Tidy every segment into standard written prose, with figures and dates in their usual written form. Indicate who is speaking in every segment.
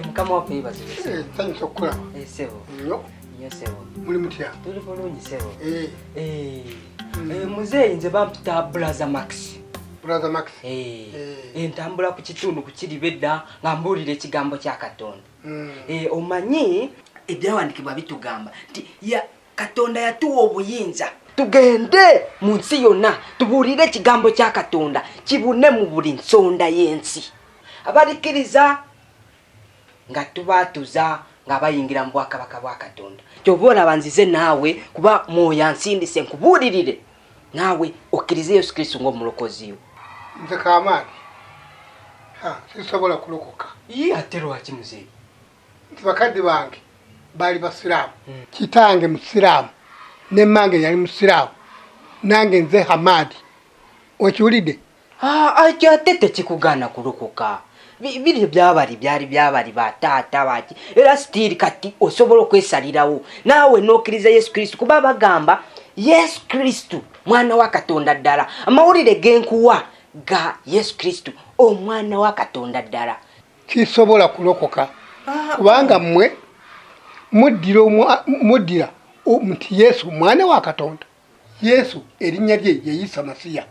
Speaker 1: Mukama wape bazibese.
Speaker 2: Thanks okula.
Speaker 1: Sebo.
Speaker 2: Yo.
Speaker 1: Sebo.
Speaker 2: Muli mutya.
Speaker 1: Tuli bulungi sebo. Muzeeyi nze bampita Brother Max.
Speaker 2: Brother Max.
Speaker 1: Ntambula ku kitundu ku KIRIBEDDA nga mbuulira ekigambo kya Katonda. Omanyi ebyawandikibwa bitugamba nti ya Katonda yatuwa obuyinza tugende mu nsi yonna tubuulire ekigambo kya Katonda kibune mu buli nsonda y'ensi. Abalikiriza nga tubatuza nga bayingira mu bwakabaka bwa Katonda. Kyova olaba nzize naawe kuba mwoyo ansindise nkubuulirire naawe okkirize Yesu Kristo ng'omulokozi we.
Speaker 2: Nze kaamaani sisobola kulokoka.
Speaker 1: Ate lwaki muzeeyi?
Speaker 2: Nti bakadde bange baali basiraamu. Kitange musiraamu ne mmange yali musiraamu nange nze Hamadi. Okiwulidde?
Speaker 1: Ate tekikugaana kulokoka. Biri byabali byali byabali bataata baki era stili kati osobola okwesalirawo naawe n'okkiriza Yesu Kristo kuba bagamba Yesu Kristo mwana wa Katonda ddala. Amawulire genkuwa ga Yesu Kristo omwana wa Katonda ddala.
Speaker 2: Kisobola kulokoka kubanga mmwe muddira nti Yesu mwana wa Katonda. Yesu erinnya lye ye Isa Masiya.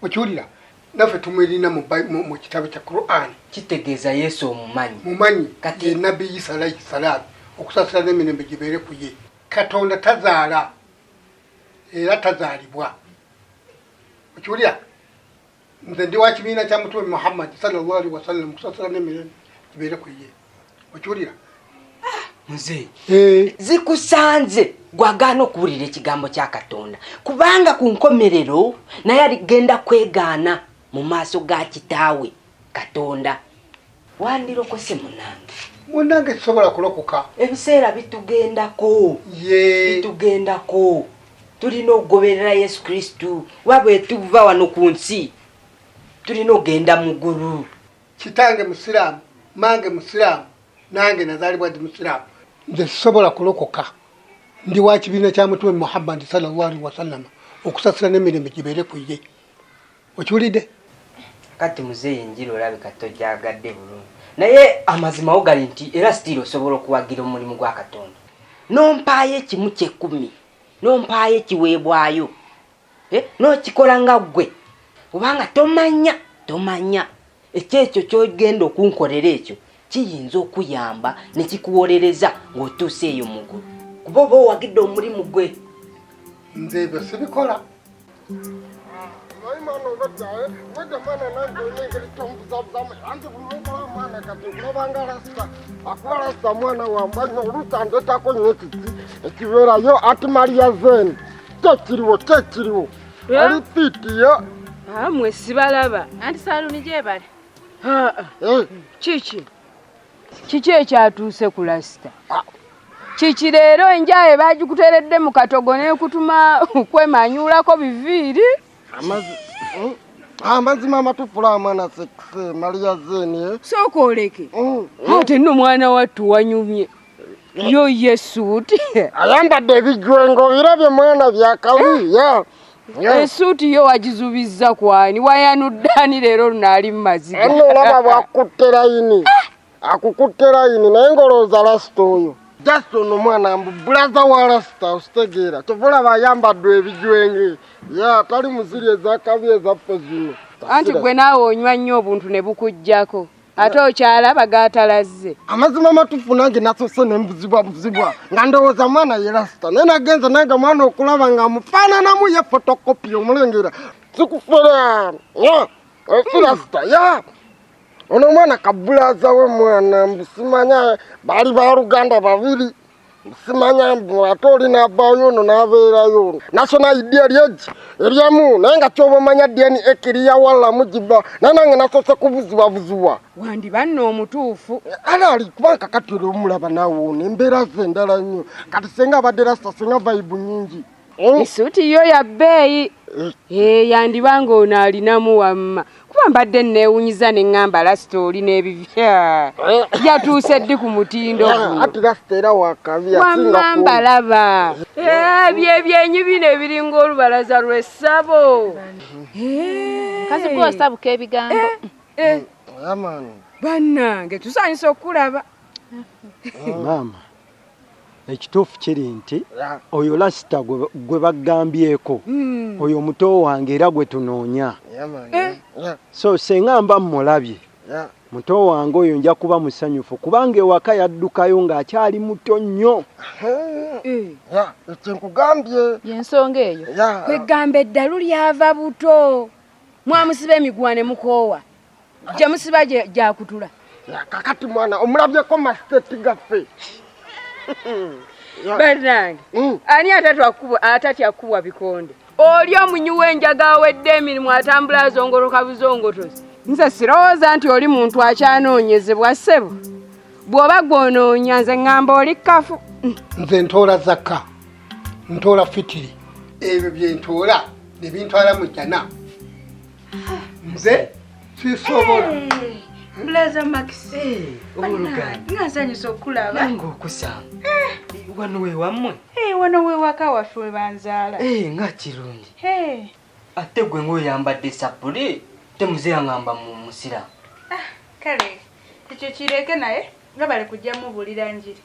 Speaker 2: Okiwulira? Naffe tumwirina mu kitabo kya Quran.
Speaker 1: Kitegeeza Yesu omumanyi.
Speaker 2: Mumanyi kati Nabi Isa alayhi salaam okusasira n'emirembe gibeere ku ye. Katonda tazaala era tazaalibwa. Okiwulira? Nze ndi wa kibiina kya Mutume Muhammad sallallahu alaihi wasallam okusasira n'emirembe gibeere ku ye. Okiwulira?
Speaker 1: Muzeeyi zikusanze gwagaana okuwulira ekigambo kya Katonda kubanga ku nkomerero naye aligenda kwegaana mu maaso ga kitaawe Katonda. Wandirokose
Speaker 2: munange kisobola kulokoka.
Speaker 1: Ebiseera bitugendako. Bitugendako. Tulina okugoberera Yesu Kristo wabwe tuva wano ku nsi tulina okugenda mu ggulu.
Speaker 2: Kitange musiraamu mange musiraamu nange nazaalibwa ndi musiraamu. Nze sisobola kulokoka. Ndi wa kibiina kya Mutume Muhammad sallallahu alaihi wasallam okusasira n'emirembe gibeere ku ye. Okiwulidde?
Speaker 1: Kati muzeeyi njira olabika tojjagadde bulungi naye amazima wo gali nti era sitiri osobola okuwagira omulimu gwa Katonda. Nompaayo ekimu ky'ekkumi nompaayo ekiweebwayo n'okikola nga ggwe kubanga tomanya ekyekyo ky'ogenda okunkolera ekyo kiyinza okuyamba ne kikuwolereza ng'otuuse eyo mu ggulu kuba oba owagidde omulimu gwe.
Speaker 2: Nze ebyo sibikola.
Speaker 3: Ekiberayo ati Maria Zen tekiriwo alititiyo
Speaker 4: mwe sibalaba anti saluni gyebale kiki ekyatuuse ku lasita kiki leero enjaye bagikuteredde mu katogo n'ekutuma kwemanyulako biviiri
Speaker 3: amazima amatufula amwana sekise Maria Zen
Speaker 4: sooka oleke ate nno mwana wattu wanyumye yo yesuuti
Speaker 3: ayambadde ebijwengo birabye mwana byakawiya.
Speaker 4: Esuuti yo wagizubizza kwani wayanuddaani leero lunaali mu maziga.
Speaker 3: Ano olaba bwakutte layini akukutte layini naye ng'olowooza lasita oyo just ono mwana mbu bulaza wa lasita ositegeera kyova olaba ayambadde ebijwenge tali muziri ezakabi ezaffe zino.
Speaker 4: Anti gwe naawe onywa nnyo obuntu ne bukuggyako ate okyalaba gaatalazze.
Speaker 3: Amazima amatuufu nange nasose ne mbuzibwa nga ndowooza mwana ye lasita naye nagenze nange mwana okulaba nga mufaananamu ye fotokopi omulengera sikufera esi lasita ono mwana kabulaza we mwana mbusimanya baali ba Luganda babiri mbusimanya mbu ate oli n'avaayo ono n'abeerayo national ID eryemu naye nga kyoba omanya ddeni ekiriya walla mugiba naye nange nasose kubuzibwabuzibwa.
Speaker 4: Wandi banno omutuufu
Speaker 3: ali kubanga kati oli omulaba naawe ono embeera ze endala nnyo kati senga abadde lasita senga vayibu nnyingi.
Speaker 4: Esuuti yo ya bbeeyi yandibanga ono alinamu wamma kuba mbadde neewunyiza ne ŋŋamba lasita oli n'ebivya yatuuse ddi ku mutindo
Speaker 3: ati lasita era wakabi
Speaker 4: wamma mbalaba byebyenyi bino ebiringa olubalaza lw'essabo
Speaker 5: kasi gwosabuka ebigambo
Speaker 3: yamani
Speaker 4: bannange tusanyisa okulaba.
Speaker 5: Maama ekituufu kiri nti oyo lasita gwe bagambyeko oyo muto wange era gwe tunoonya. So senga mba mmulabye muto wange oyo nja kuba musanyufu kubanga ewaka yaddukayo ng'akyali muto nnyo.
Speaker 3: Ekyekugambye
Speaker 4: Yensonga eyo kwegamba eddalu lyava buto mwamusiba emiguwa ne mukoowa gye musiba gyakutula.
Speaker 3: kakati mwana omulabyeko masiteti gaffe.
Speaker 4: Bannange ani atatya kubwa bikonde oli omunyu w'enjaga awedde emirimu atambula azongoloka buzongotozi. Nze sirowooza nti oli muntu akyanoonyezebwa ssebo bw'oba gw'onoonya nze ŋŋamba oli kafu.
Speaker 2: Nze ntoola zakka ntoola fitiri ebyo bye ntoola ne bintwala mu jjana. Nze sisobola.
Speaker 6: Blaza Max.
Speaker 1: Oluganda.
Speaker 6: Nasanyusa okulaba.
Speaker 1: Nange okusanga. Wano we wammwe.
Speaker 6: Wano we waka waffe we banzaala.
Speaker 1: Nga kirungi. Ate gwe ng'oyambadde sapule temuzeya ngamba mu musiraamu.
Speaker 6: Kale ekyo kireke naye nga bali kujja mubuulira njiri.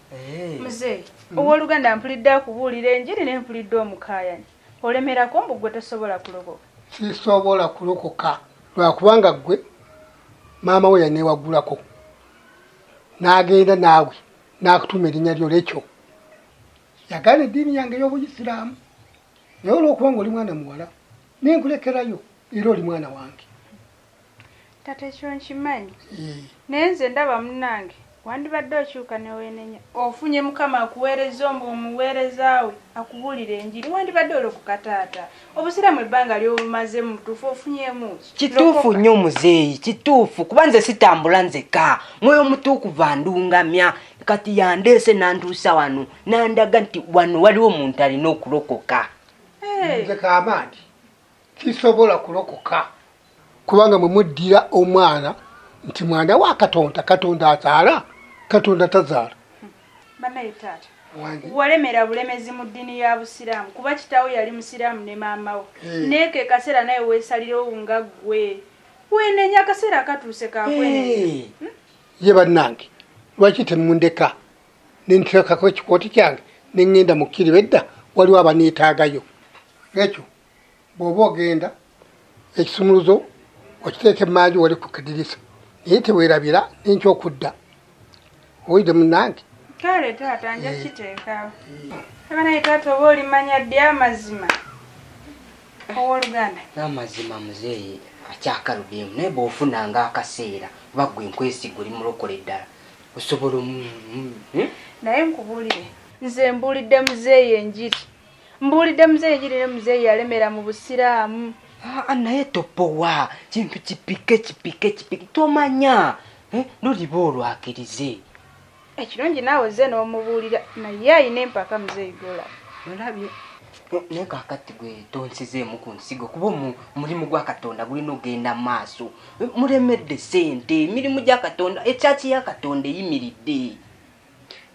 Speaker 6: Muzeeyi ow'Oluganda mpulidde akubuulira enjiri ne mpulidde omukaayani. Olemerako mbu gwe tosobola kulokoka.
Speaker 2: Sisobola kulokoka lwakubanga gwe maama we yaneewagulako n'agenda naawe n'akutuma erinnya lyo lekyo yagaana eddiini yange ey'Obuyisiraamu naye olw'okubanga oli mwana muwala nenkulekerayo era oli mwana wange.
Speaker 6: Tate ekyo nkimanyi naye nze ndaba munnange wandibadde okyuka ne weenenya ofunye mukama akuweereza omuweerezaawe akubuulira enjiri wandibadde olokoka taata. Obusiraamu ebbanga ly'obumaze mu tuufu ofunyemu ki?
Speaker 1: Kituufu nnyo muzeeyi kituufu kuba nze sitambula nzeka mwoyo mutuukuvu andungamya kati yandeese nantuusa wano nandaga nti wano waliwo omuntu alina okulokoka.
Speaker 2: Nze kaamaandi kisobola kulokoka kubanga mwe muddira omwana nti mwana wa Katonda. Katonda azaala Katonda tazaala.
Speaker 6: Banaye taata walemera bulemezi mu ddiini ya Busiraamu kuba kitaawe yali musiraamu ne maama we neeke kaseera naye weesalirawo nga ggwe weenenya akaseera katuuse kakwenenya.
Speaker 2: Ye bannange lwaki temundeka nenteekako ekikooti kyange ne ŋŋenda mu KIRIBEDDA waliwo abaneetaagayo. Ekyo bw'oba ogenda ekisumuluzo okiteeka emmanju wali ku kadirisa naye teweerabira n'enkyokudda oyide munnange.
Speaker 6: Kale taata nja kiteekawo. Banaye taata oba olimanya ddi amazima ow'Oluganda?
Speaker 1: N'amazima muzeeyi akyakalubyemu naye bw'ofunanga akaseera oba ggwe nkwesiga oli mulokole ddala osobola
Speaker 6: naye nkubuulire nze mbuulidde muzeeyi enjiri mbuulidde muzeeyi enjiri ne muzeeyi yalemera mu Busiraamu.
Speaker 1: Naye topowa kintu kipike tomanya noliba olwakirize.
Speaker 6: Ekirungi naawe ze n'omubuulira naye ayina empaka muzeeyi gola.
Speaker 1: Olabye naye kaakati gwe tonsizeemu ku nsigo kuba omulimu gwa Katonda gulina ogenda mu maaso. Mulemedde ssente emirimu gya Katonda ekyaki ya Katonda eyimiridde.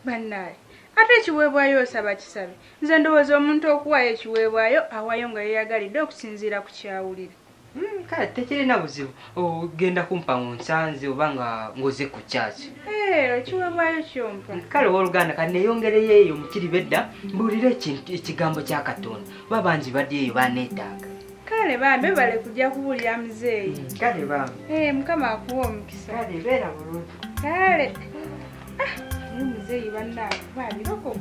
Speaker 6: Bannaye ate ekiweebwayo osaba kisabe. Nze ndowooza omuntu okuwaayo ekiweebwayo awaayo nga yeeyagalidde okusinziira ku kyawulira.
Speaker 1: Kale tekirina buzibu ogenda kumpa nsanze oba nga ngoze ku kyaki.
Speaker 6: Ekiweebwayo kyompa.
Speaker 1: Kale ow'Oluganda kati neeyongereyo eyo mu KIRIBEDDA mbuulire ekigambo kya Katonda oba bangi badde eyo baneetaaga.
Speaker 6: Kale bambi bale kujja kubuulira muzeeyi.
Speaker 1: Kale bambi
Speaker 6: Mukama akuwa omukisa.
Speaker 1: kale beera bulungi.
Speaker 6: Kale naye muzeeyi bannange baalirokoka.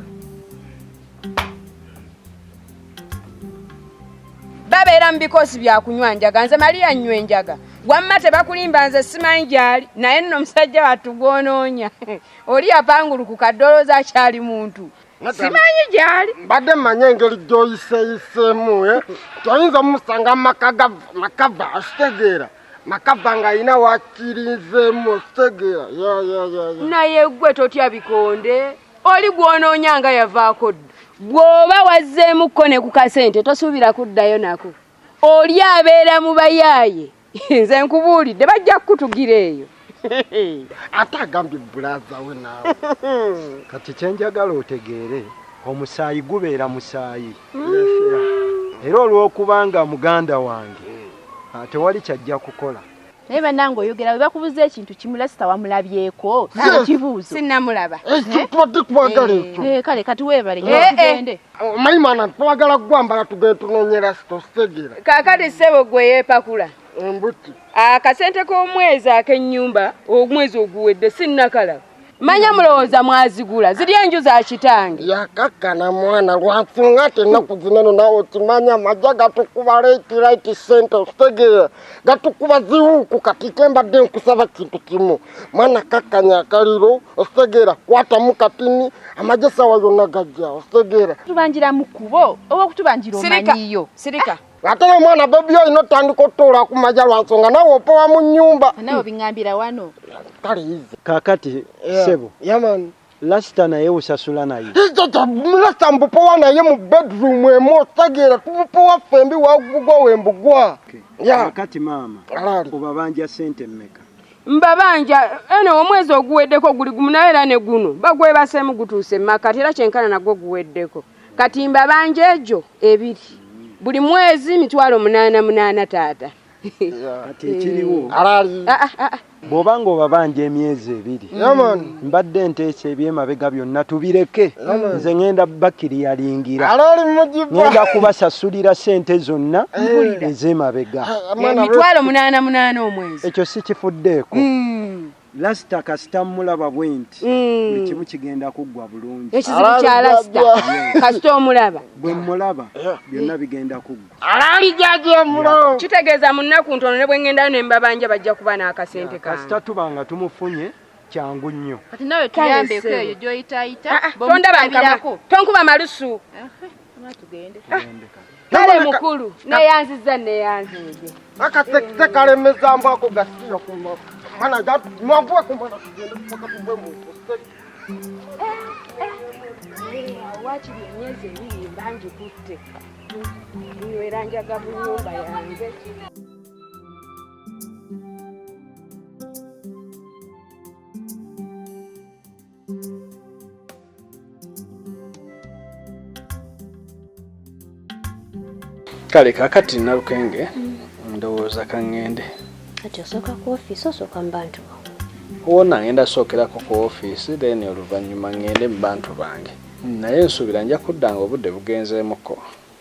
Speaker 4: Babeera mu bikoosi bya kunywa njaga nze Maria nnywa enjaga wamma tebakulimba nze simanyi gy'ali naye nno omusajja wattu gw'onoonya oli yapanguluku kaddolooza akyali muntu simanyi gy'ali.
Speaker 3: mbadde manya engeri gy'oyiseeyiseemu toyinza omusanga makava asitegeera makava ng'alina wakirinzeemu ositegeera
Speaker 4: naye gwe totya bikonde oli gw'onoonya nga yavaako dda bw'oba wazzeemukko ne ku kasente tosuubira kuddayo nako oli abeera mu bayaaye nze nkubuulidde bajja kukutugira eyo.
Speaker 3: ate agambye bulaza we naawe.
Speaker 5: Kati kyenjagala otegeere omusaayi gubeera musaayi era olw'okubanga muganda wange tewali kyajja kukola
Speaker 7: naye bannange oyogera bwe bakubuza ekintu kimulasita wamulabyeko kibuuzo
Speaker 4: sinnamulaba
Speaker 3: tubadde twagala ekyo
Speaker 7: kale kati weebale tugende
Speaker 3: mayimana twagala gwambala tugende tunoonye lasita ositegeera
Speaker 4: kaakati ssebo gwe yeepakula
Speaker 3: embuti
Speaker 4: akasente k'omwezi ak'ennyumba omwezi oguwedde sinnakalaba manya mulowooza mwazigula ziri enju za kitange
Speaker 3: yakakkana mwana lwansonga ate ennaku zineno nawe okimanya amajja gatukuba right center ositegeera gatukuba ziwuuku kati kembadde nkusaba kintu kimu mwana kakkanya akaliro ositegeera kwatamu katini amajja sawa yonna gajja ositegeera
Speaker 7: tubanjira mu kkubo oba okutubanjira omanyiyo
Speaker 4: sirika
Speaker 3: ate n'omwana Bobi olina otandika otuula ku majja lwansonga nawe opowa mu nnyumba
Speaker 7: nawe biŋŋambira wano
Speaker 3: kale ize
Speaker 5: kakati sebo
Speaker 3: yamani
Speaker 5: lasita naye usasula naye
Speaker 3: lasita mbupowa naye mu bedroom emu ositegeera tubupowa fembi wagugwa wembugwa
Speaker 5: kakati maama obabanja sente mmeka
Speaker 4: mbabanja eno omwezi oguweddeko guli gumu naye era ne guno bagwebaseemu gutuuse makati era kyenkana nagwo guweddeko kati mbabanja ejo ebiri buli mwezi 8,800 taata
Speaker 5: kati ekiriwo bw'obanga obabanja emyezi ebiri mbadde nteesa ebyemabega byonna tubireke nze ngenda bakiriyalingira ngenda kubasasulira sente zonna ez'emabega
Speaker 4: 8,800 omwezi
Speaker 5: ekyo si kifuddeeko lasita kasita mulaba bwenti buli kimu kigenda kuggwa bulungi
Speaker 4: ekizibu kya lasita kasita omulaba
Speaker 5: bwe mulaba byonna bigenda kuggwa
Speaker 4: kitegeeza mu nnaku ntono ne bwe ngendayo ne mbabanja bajja kuba n'akasente kange
Speaker 5: kasita tubanga tumufunye kyangu nnyo
Speaker 7: kati nawe tuyambeko eyo gyoyitayita
Speaker 4: tondabako tonkuba malusu
Speaker 7: tugende
Speaker 4: kale mukulu neyanziza neyanzize
Speaker 3: akasekise kalemeza mbu ako gasiyo kumako mana mwavuwe kumana tugende kupaka tugwe muntu
Speaker 4: wakiri emyezi ebiri mbanji kutte nywera njaga mu nnyumba yange
Speaker 8: kale kakati nalukenge ndowooza kaŋŋende
Speaker 9: kati osooka ku ofiisi osooka mu bantu
Speaker 8: wonna ngenda sookerako ku ofiisi then oluvannyuma ŋŋende mu bantu bange naye nsuubira nja kuddanga obudde bugenzeemuko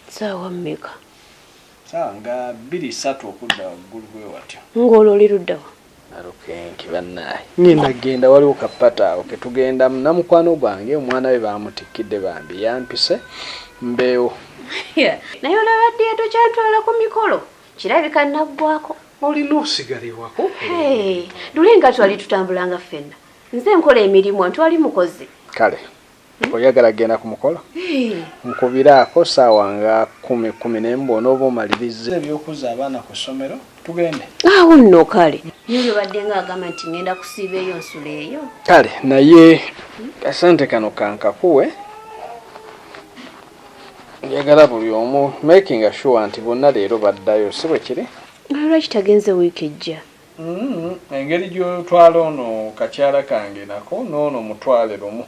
Speaker 9: saawa mmeka
Speaker 8: saawa nga 2-3 okudda waggulu bwe watyo
Speaker 9: ng'olwo oli luddawa
Speaker 8: nalukenge bannaye ngenda genda waliwo kapata awo ketugenda namukwano gwange omwana we bamutikkidde bambi yampise mbeewo
Speaker 9: naye olabadde tokyatwala ku mikolo kirabika naggwako
Speaker 8: olina osigalibwako
Speaker 9: lulenga twali tutambulanga ffenna nze nkola emirimu ntwali mukozi
Speaker 8: kale oyagala genda ku mukolo nkubiraako saawa nga 10 n'embona oba omalirize ebyokuza abaana ku ssomero tugende
Speaker 9: awo nno kale niyo badde nga agamba nti ngenda kusiiba eyo nsula eyo
Speaker 8: kale naye kasente kano kankakuwe njagala buli omu making sure nti bonna leero baddayo si bwe kiri
Speaker 9: lwaki tagenze wiiki ejja
Speaker 8: engeri gyotwala ono kakyala kange nako noono mutwale lumu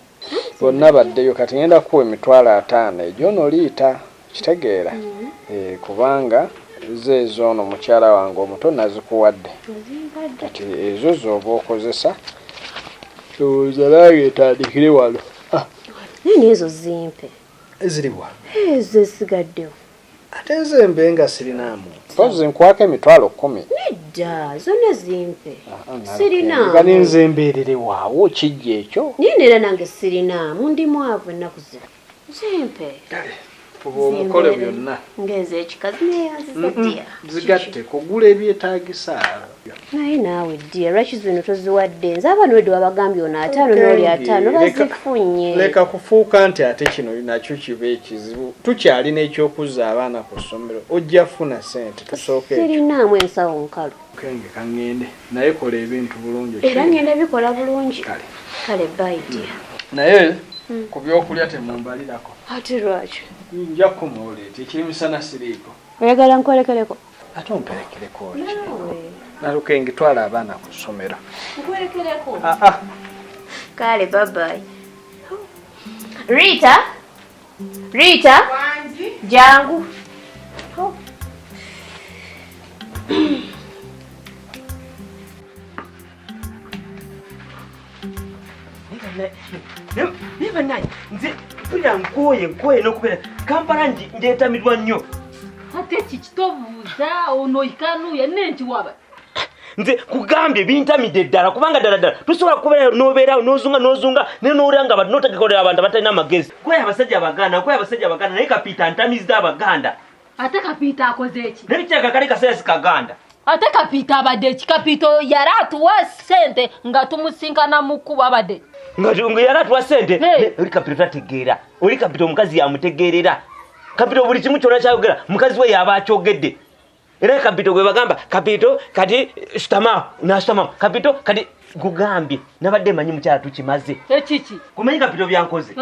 Speaker 8: bonna baddeyo kati ngenda kuwa 5,000 egyo noliita kitegeera kubanga zeezo ono mukyala wange omuto nazikuwadde kati ezo z'oba okozesa lowooza nange etandikire wano
Speaker 9: naye neezo zimpe
Speaker 8: eziriwa
Speaker 9: ezo esigaddewo
Speaker 8: ate nze mbe nga sirinaamu pozi nkwako 10,000
Speaker 9: nedda zonna zimpe sirinaamu
Speaker 8: gani nze mbeerere waawo kijja ekyo
Speaker 9: naye neera nange sirinaamu ndi mwavu ennaku zino zimpe
Speaker 8: fuba omukole byonna
Speaker 9: ngenze ekikazi neyanziza ddiya
Speaker 8: zigatte kugula ebyetaagisa
Speaker 9: naye naawe ddiya lwaki zino toziwadde nze abaana wedde wabagambye ono 5 n'oli 5 bazifunye
Speaker 8: leka kufuuka nti ate kino nakyo kiba ekizibu tukyalina ekyokuzza abaana ku ssomero ojja funa sente tusooka ekyo
Speaker 9: sirinaamu ensawo nkalu
Speaker 8: kenge kaŋŋende naye kola ebintu bulungi
Speaker 9: era ngenda bikola bulungi kale bye ddiya
Speaker 8: naye ku byokulya temumbalirako
Speaker 9: ate lwaki
Speaker 8: nja kumuleeta ekirimisana siriiko
Speaker 9: oyagala nkolekereko
Speaker 8: ate omperekereko nalukenge twala abaana ku ssomero
Speaker 9: nkwerekereko kale babayi Rita jangu
Speaker 10: niba nanyi nze mpulira nkoye n'okubeera Kampala ndeetamidwa nnyo
Speaker 11: ate kikitobuuza ono ikanuya nenkiwaba
Speaker 10: nze kugambye bintamidde ddala kubanga ddala tusobola kubeera n'obeera n'ozunga n'owulira nga notegekolera abantu abatalina amagezi kweya abasajja abaganda naye Kapiita antamizza abaganda
Speaker 11: ate Kapiita akoze eki
Speaker 10: nebikyaga kali kaseera si Kaganda
Speaker 11: ate Kapiita abadde eki Kapiita yali atuwa ssente nga tumusinkana mu kkubo abadde
Speaker 10: nga yali atuwa ssente oli Kapiita tategeera oli Kapiita omukazi yamutegeerera Kapiita buli kimu kyonna kyayogera mukazi we yaba akyogedde era Kapiita gwe bagamba Kapiita kati nasitama Kapiita kati gugambye nabadde manyi mukyala tukimaze
Speaker 11: ekiki
Speaker 10: kumanyi Kapiita byankoze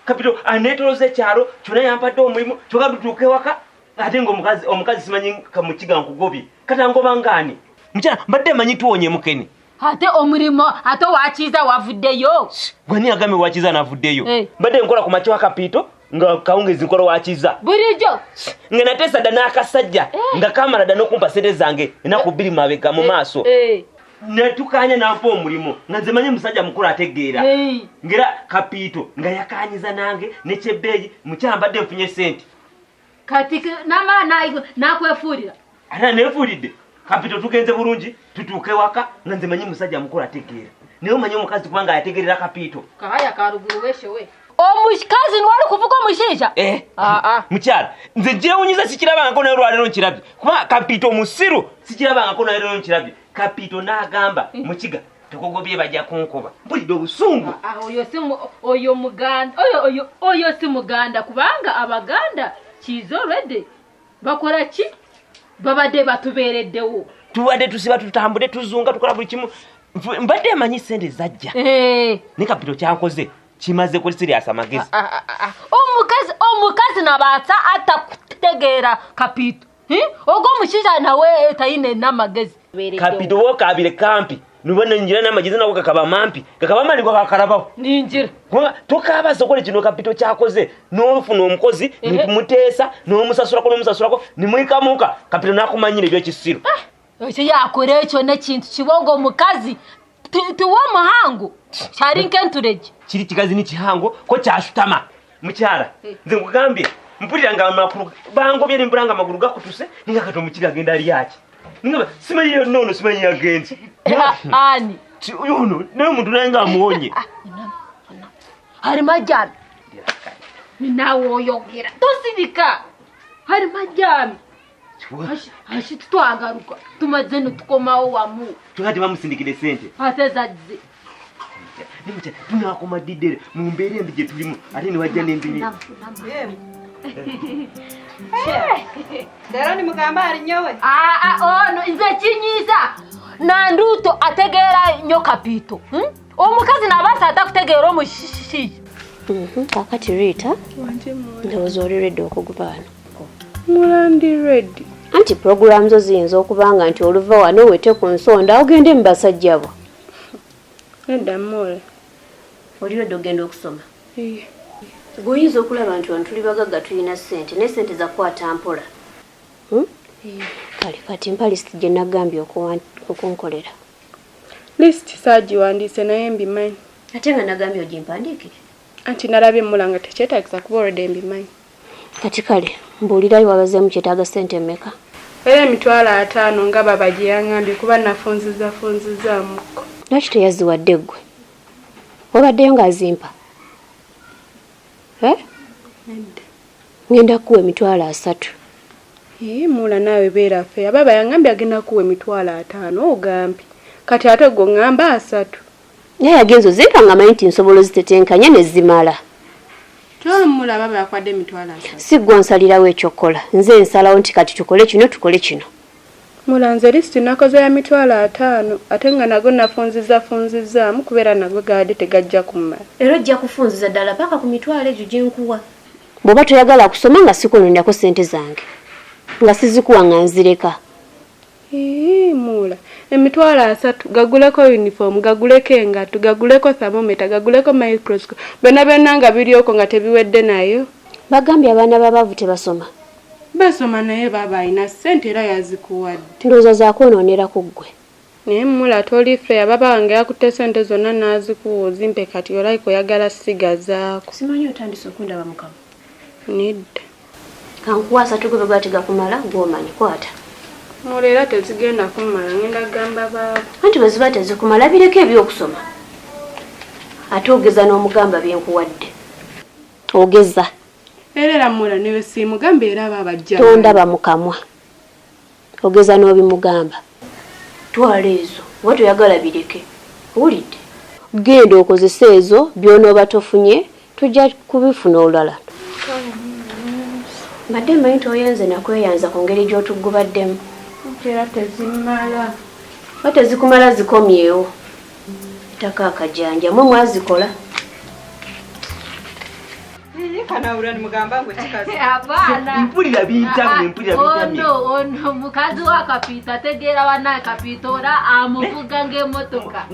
Speaker 10: Kapiita aneetoloza ekyalo kyonna yampadde omulimu kyoka tutuuke waka ate nga omukazi simanyi kamukiga nkugobye kati angoba ngaani mukyala mbadde manyi tuwonye mukene
Speaker 11: ate omulimo ate wakiza wavuddeyo
Speaker 10: gwani agambye wakiza navuddeyo mbadde nkola ku makya wa Kapiita nga kawungezi nkola wakiza
Speaker 11: bulijjo
Speaker 10: nga nateesa dda n'akasajja nga kamala dda n'okumpa sente zange enaku bbiri mabega mu maaso netukanya nampa omulimu nga nze manyi musajja mukulu ategeera ngera Kapiita nga yakanyiza nange nekyebbeeyi mukyala mbadde nfunye sente
Speaker 11: kati namala nakwefuulira
Speaker 10: ate neefuulidde Kapiita tugenze bulungi tutuuke waka nga nze manyi musajja mukulu ategeera naye omanyi omukazi kubanga yategeerera Kapiita
Speaker 11: kahaya kalugulu weshewe omukazi nwali kuvuga omushaija
Speaker 10: mukyala nze gyewunyiza sikirabangako naye olwaleero nkirabye kuba Kapiita omusiru sikirabangako naye leero nkirabye Kapiita n'agamba mukiga tukugobye bajja kunkuba mpulidde obusungu
Speaker 11: oyo si muganda kubanga abaganda kiiza olwedde bakola ki babadde batubeereddewo
Speaker 10: tubadde tusiba tutambudde tuzunga tukola buli kimu mbadde manyi sente zajja ne Kapiita kyankoze kimaze kuli serious amagezi
Speaker 11: omukazi nabaasa atakutegeera Kapiita ogwo omushaija nawe tayine n'amagezi
Speaker 10: Kapiita wookabire kampi nubona njira n'amagezi nago gakaba mampi gakaba mali gwa kakarabaho
Speaker 11: ninjira
Speaker 10: tokaaba sokole kino Kapiita kyakoze n'ofuna omukozi nimuteesa n'omusasulako nimwikamuka Kapiita n'akumanyira ebyekisiru
Speaker 11: ekyo yakora ekyo n'ekintu kibonga omukazi tuwa muhango kyali nkentureje
Speaker 10: kiri kigazi ni kihango ko kyashutama mukyala nze nkugambye mpulira nga amakulu bangobye nimbulanga amagulu gakutuse ninga kato mukiga agenda ali yaki ninga simanyi nono simanyi yagenze
Speaker 11: ani
Speaker 10: yuno naye omuntu naye nga amuwonye
Speaker 11: hari majami ninawe oyogera tosirika hari majami hashi tutwagaruka tumaze netukomawo wamu
Speaker 10: tukati bamusindikire sente
Speaker 11: ate zajze
Speaker 10: tunakoma didere mu mbeera embi gye tulimu ate ne wajja n'embi
Speaker 6: leero nimugamba ali nyowe
Speaker 11: ono nze kinyiza nanduto ategeera nnyo Kapiita omukazi nabaasa atakutegeera omushiija
Speaker 9: kakati Rita ndowooza oli reddi okugubaano
Speaker 6: mulandi reddi
Speaker 9: anti programu zo ziyinza okubanga nti oluva wano wete ku nsonda ogende mu basajja bo
Speaker 6: edda mule
Speaker 9: oli reddi ogenda okusoma gweoyinza okulaba nti wano tuli bagagga tulina ssente naye ssente zakwata mpola kale kati mpa lisiti gye nagambye okunkolera
Speaker 6: lisiti saagiwandiise naye mbimanyi
Speaker 9: ate nga nagambye ogimpandiikire
Speaker 6: anti nalabye mulanga tekyetaagisa kuba olwedde mbimanyi
Speaker 9: kati kale mbuulirayo wabazeemu kyetaaga ssente mmeka
Speaker 6: era 50,000 nga baba gye yaŋŋambye kuba nafunzizaamuko
Speaker 9: lwaki teyaziwadde ggwe wabaddeyo ng'azimpa ngenda kuwa 30,000
Speaker 6: mula naawe beeraffe baba yaŋŋambye agenda kuwa 50,000 ogambye kati ate gwe ŋŋamba 3
Speaker 9: naye yagenza ozimpa nga manyi nti nsobola ozitetenkanya ne zimala
Speaker 6: tomula baba yakwadde 3,000
Speaker 9: si gwe onsalirawo ekyokola nze nsalawo nti kati tukole kino
Speaker 6: mula nze lisiti nakoze ya 50,000 ate nga nago nafunzizaamu kubeera nago gaadde tegajja kumala
Speaker 9: era ojja kufunziza ddala paka ku 30,000 egyo gye nkuwa bw'oba toyagala kusoma nga sikunondako ssente zange nga sizikuwa nga nzireka
Speaker 6: mula 30,000 gaguleko uniform gaguleko engatto gaguleko thermometer gaguleko microscope byonna nga birioko nga tebiwedde nayo
Speaker 9: bagambye abaana b'abaavu tebasoma
Speaker 6: basoma naye baba alina ssente era yazikuwadde
Speaker 9: ndowooza zaakwonoonera ku ggwe
Speaker 6: naye mula toli fe ababa wange yakutte sente zonna n'azikuwa ozimpe kati olaiko oyagala sigazaako.
Speaker 9: Simanyi otandise okundaba Mukama.
Speaker 6: Nedda.
Speaker 9: Kankuwasa tugobe gwatiga kumala gw'omanyi kwata.
Speaker 6: Muleera tezigenda kumala ngenda gamba baabo.
Speaker 9: Anti bwe ziba tezikumala bireko ebyokusoma. Ate ogeza n'omugamba byenkuwadde. Ogeza.
Speaker 6: Era mula newe simugamba era babajja.
Speaker 9: Tondaba mu kamwa. Ogeza n'obimugamba. Twala ezo watu yagala bireke. Owulidde? Genda okozesa ezo by'onooba tofunye tujja kubifuna olulala. Mbadde mmanyi toyenze nakweyanza ku ngeri gy'otugubaddemu.
Speaker 6: Era tezimala.
Speaker 9: Wate zikumala zikomyewo. Taka akajanja mwe mwazikola.
Speaker 4: Kana urani mugamba ngo kikazi.
Speaker 11: Abana.
Speaker 10: Mpulira bintamye, mpulira bintamye.
Speaker 11: Ono mukazi wa kapita tegera wana kapitora amuvuga ng'emotoka.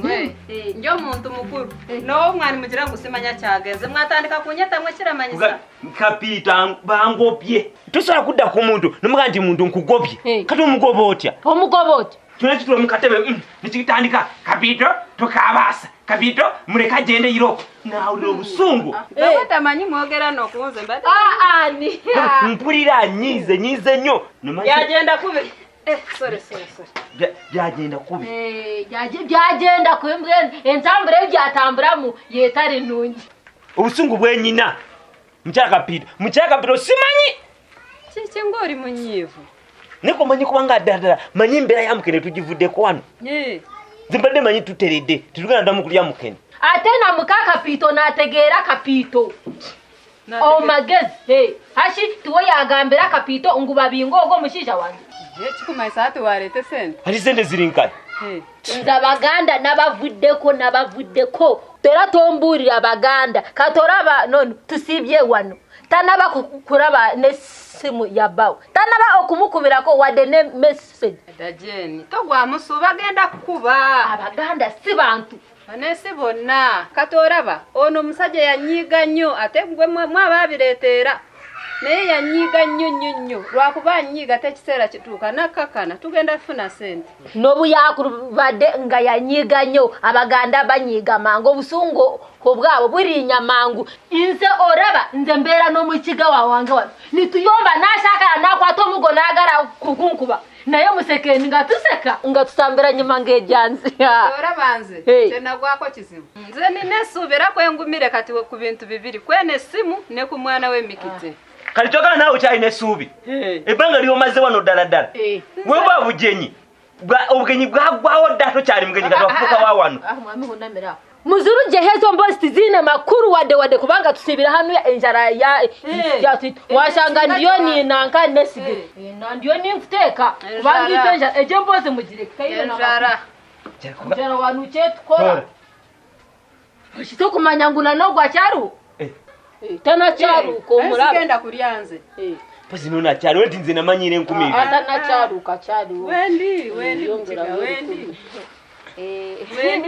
Speaker 4: Njo muntu mukuru. No mwana mugira ngo simanya cyageze mwatandika kunyeta mwe kiramanyisa.
Speaker 10: Kapita bangopye. Tusobola kudda ku muntu nomuga nti muntu nkugobye. Kati omugoba otya?
Speaker 11: Omugoba otya?
Speaker 10: Tuna kitula mukatebe nikitandika kapito tukabasa. Kapito muleka jende iroko. Nawulira obusungu.
Speaker 4: Tamanyi mwogera nokuze mbate.
Speaker 11: Ni.
Speaker 10: Mpulira nyize nnyo.
Speaker 4: Yagenda kubi. Sorry.
Speaker 10: Byagenda kubi.
Speaker 11: Byagenda kubi entambura byatamburamu yetare nungi.
Speaker 10: Obusungu bwenyina. Mukyaka kapito simanyi.
Speaker 4: Kiki ngori munyivu.
Speaker 10: Neko manyi kubanga dadala manyi mbera ya mukene tujivudde kwano. Zimbadde manyi tuteredde tulugana ndamu kulya mukene.
Speaker 11: Ate na mukaka pito nategeera kapito. Magezi hashi tuwe yagambira kapito nguba bingo ogo mushisha wange.
Speaker 4: Kikumaisa ate warete sente.
Speaker 10: Hari sente zirinkali.
Speaker 11: Abaganda nabavuddeko tera tomburira abaganda katoraba none tusibye wano tanaba kuraba ne simu yabawo tanaba okumukubirako wade ne message
Speaker 4: dajeni togwa musuba genda kuba
Speaker 11: abaganda si bantu
Speaker 4: anese bonna katoraba ono musajja yanyiga nnyo ate gwe mwababireetera naye yanyiga nnyo lwakuba nyiga tekiseera kituuka nakakana tugenda funa sente
Speaker 11: n'obuyakulu badde nga yanyiga nnyo abaganda banyiga mangu obusungu obwabo burinya mangu nze oraba nze mbeera n'omukiga wange wano nituyomba nashakala nakwata omugo nagala kukunkuba naye musekeni nga tuseka nga tutambira nyuma ng'ejjanzi
Speaker 4: oraba nze tenagwako kizibu nze ninesuubira kwengumire kati ku bintu bibiri kwene simu ne ku mwana w'emikite
Speaker 10: Kali chokana nawe ukyalina essuubi. Ebbanga lyomaze wano ddala. Weba bujenyi. Obugenyi bwagwawo dda tokyali mugenyi kati wafuuka wa wano.
Speaker 11: Mwami hunamira. Muzuru jehezo mbosti zine makuru wade kubanga tusibira hanu ya enjara ya washanga ndiyo ni nanka nesige. Ndiyo ni mfuteka. Kubangi itenja eje mbozi mujire.
Speaker 4: Enjara.
Speaker 11: Enjara wanu chetu kola. Shito kumanyangula no gwa charu. Tana charu ko mulaba
Speaker 4: sigenda kulyanze
Speaker 10: pasi nona charu wendi nze namanyire 10.
Speaker 11: Tana charu ka charu
Speaker 4: wendi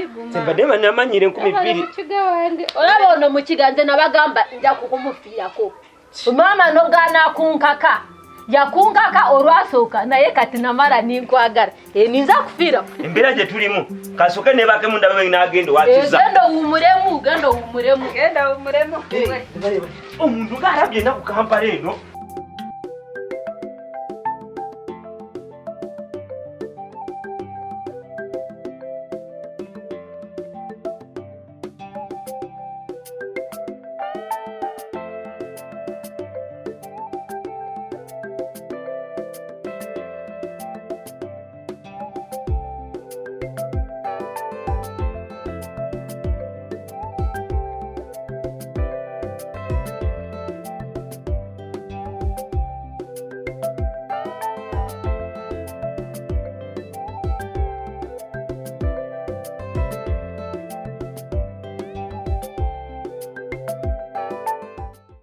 Speaker 4: guma
Speaker 10: sebadema namanyire 12
Speaker 11: olaba ono mukiganze nabagamba nja kukumufirako mama no gana kunkaka yakunkaka olwasoka naye kati namara ninkwagara ninza kufira
Speaker 10: embera je tulimu kasoke ne bake munda babe nagende wakiza
Speaker 11: genda umuremu
Speaker 10: omuntu garabye na ku kampala eno